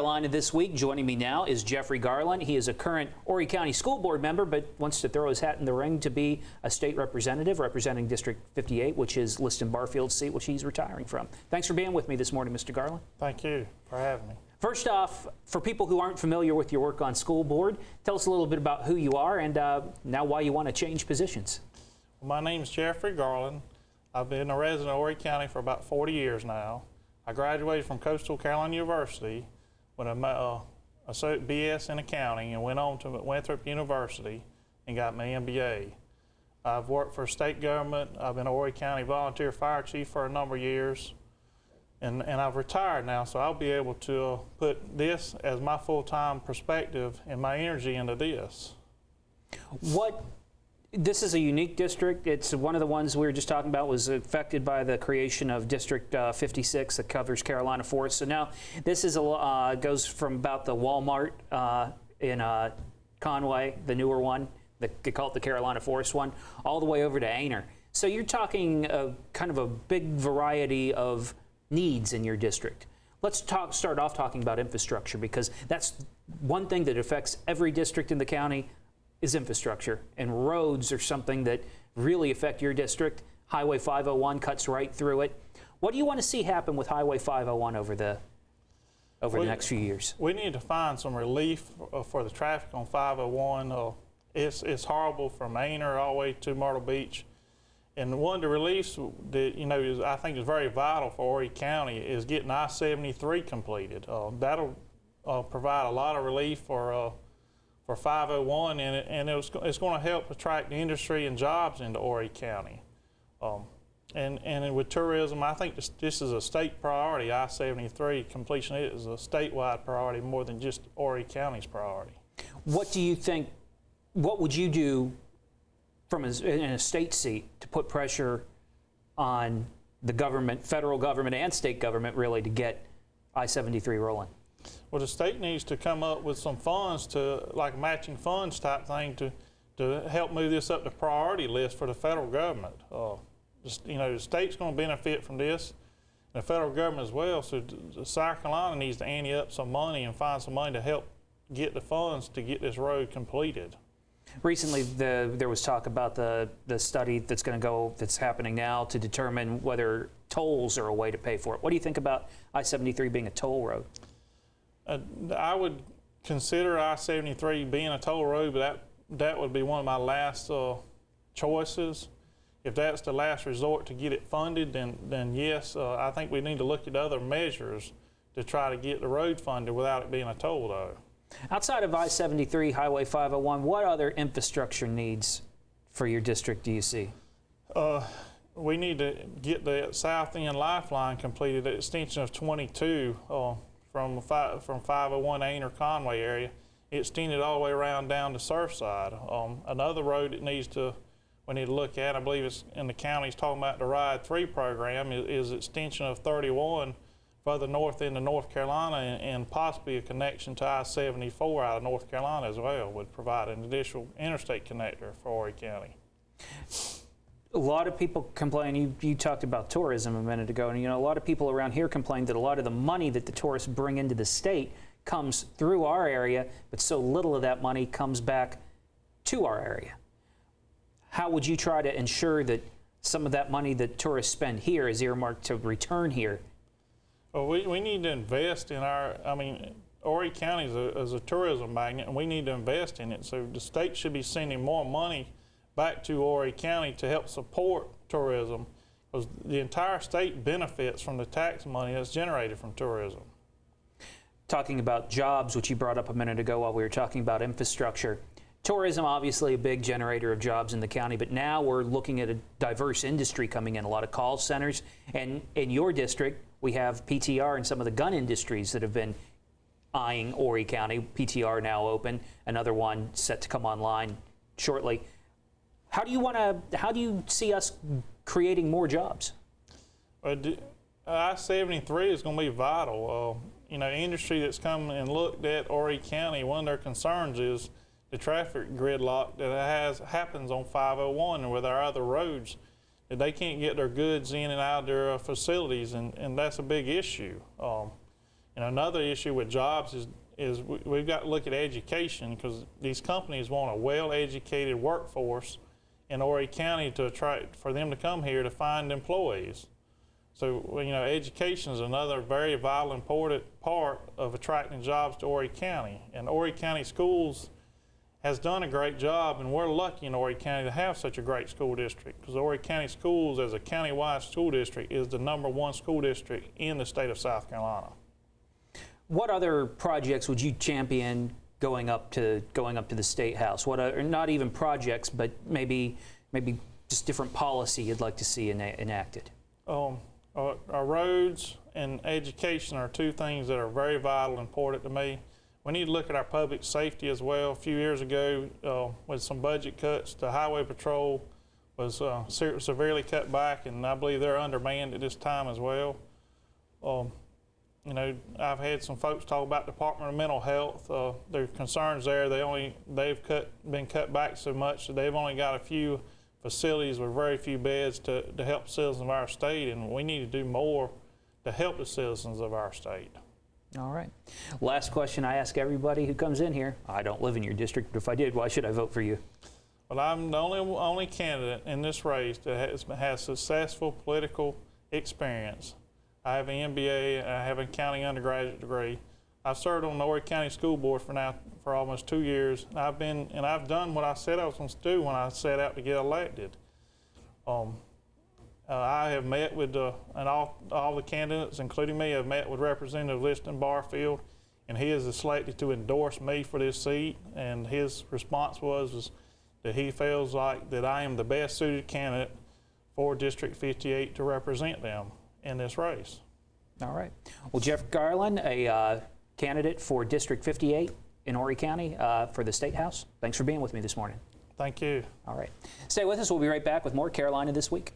Carolina this week. Joining me now is Jeffrey Garland. He is a current Horry County School Board member, but wants to throw his hat in the ring to be a state representative representing District 58, which is Liston Barfield's seat, which he's retiring from. Thanks for being with me this morning, Mr. Garland. Thank you for having me. First off, for people who aren't familiar with your work on school board, tell us a little bit about who you are and now why you want to change positions. Well, my name is Jeffrey Garland. I've been a resident of Horry County for about 40 years now. I graduated from Coastal Carolina University with a BS in accounting and went on to Winthrop University and got my MBA. I've worked for state government. I've been a Horry County volunteer fire chief for a number of years. And I've retired now, so I'll be able to put this as my full-time perspective and my energy into this. This is a unique district. It's one of the ones we were just talking about was affected by the creation of District 56 that covers Carolina Forest. So now this is goes from about the Walmart in Conway, the newer one, they call it the Carolina Forest one, all the way over to Aner. So you're talking kind of a big variety of needs in your district. Let's start off talking about infrastructure, because that's one thing that affects every district in the county is infrastructure, and roads are something that really affect your district. Highway 501 cuts right through it. What do you want to see happen with Highway 501 over the next few years? We need to find some relief for the traffic on 501. It's horrible from Aner all the way to Myrtle Beach. And one of the reliefs that I think is very vital for Horry County is getting I-73 completed. That'll provide a lot of relief for 501, and it's going to help attract the industry and jobs into Horry County. And with tourism, I think this is a state priority. I-73 completion is a statewide priority more than just Horry County's priority. What do you think? What would you do from in a state seat to put pressure on the government, federal government and state government, really, to get I-73 rolling? Well, the state needs to come up with some funds, like matching funds type thing, to help move this up the priority list for the federal government. The state's going to benefit from this, and the federal government as well. So South Carolina needs to ante up some money and find some money to help get the funds to get this road completed. Recently, there was talk about the study that's happening now to determine whether tolls are a way to pay for it. What do you think about I-73 being a toll road? I would consider I-73 being a toll road, but that would be one of my last choices. If that's the last resort to get it funded, then yes, I think we need to look at other measures to try to get the road funded without it being a toll road. Outside of I-73, Highway 501, what other infrastructure needs for your district do you see? We need to get the South End Lifeline completed, the extension of 22 from 501 Aner Conway area. It extended all the way around down to Surfside. Another road that we need to look at, I believe it's in the county's talking about the Ride 3 program, is extension of 31 further north into North Carolina, and possibly a connection to I-74 out of North Carolina as well would provide an additional interstate connector for Horry County. A lot of people complain, you talked about tourism a minute ago, and a lot of people around here complain that a lot of the money that the tourists bring into the state comes through our area, but so little of that money comes back to our area. How would you try to ensure that some of that money that tourists spend here is earmarked to return here? Well, we need to invest in Horry County is a tourism magnet, and we need to invest in it. So the state should be sending more money back to Horry County to help support tourism, because the entire state benefits from the tax money that's generated from tourism. Talking about jobs, which you brought up a minute ago while we were talking about infrastructure. Tourism, obviously a big generator of jobs in the county, but now we're looking at a diverse industry coming in, a lot of call centers. And in your district, we have PTR and some of the gun industries that have been eyeing Horry County. PTR now open, another one set to come online shortly. How do you see us creating more jobs? I-73 is going to be vital. Industry that's come and looked at Horry County, one of their concerns is the traffic gridlock that happens on 501 and with our other roads. They can't get their goods in and out of their facilities, and that's a big issue. And another issue with jobs is we've got to look at education, because these companies want a well-educated workforce in Horry County to attract for them to come here to find employees. So, you know, education is another very vital, important part of attracting jobs to Horry County. And Horry County Schools has done a great job, and we're lucky in Horry County to have such a great school district, because Horry County Schools, as a county-wide school district, is the #1 school district in the state of South Carolina. What other projects would you champion going up to the State House? What are, not even projects, but maybe just different policy you'd like to see enacted? Our roads and education are two things that are very vital and important to me. We need to look at our public safety as well. A few years ago, with some budget cuts, the Highway Patrol was severely cut back, and I believe they're undermanned at this time as well. You know, I've had some folks talk about Department of Mental Health. Their concerns there. They've been cut back so much that they've only got a few facilities with very few beds to help citizens of our state, and we need to do more to help the citizens of our state. All right. Last question I ask everybody who comes in here. I don't live in your district, but if I did, why should I vote for you? Well, I'm the only candidate in this race that has successful political experience. I have an MBA, I have an accounting undergraduate degree. I've served on the Horry County School Board for almost 2 years. I've done what I said I was going to do when I set out to get elected. I have met with and all the candidates, including me, have met with Representative Liston Barfield, and he is selected to endorse me for this seat. And his response was that he feels like that I am the best suited candidate for District 58 to represent them in this race. All right. Well, Jeff Garland, a candidate for District 58 in Horry County for the State House. Thanks for being with me this morning. Thank you. All right. Stay with us. We'll be right back with more Carolina This Week.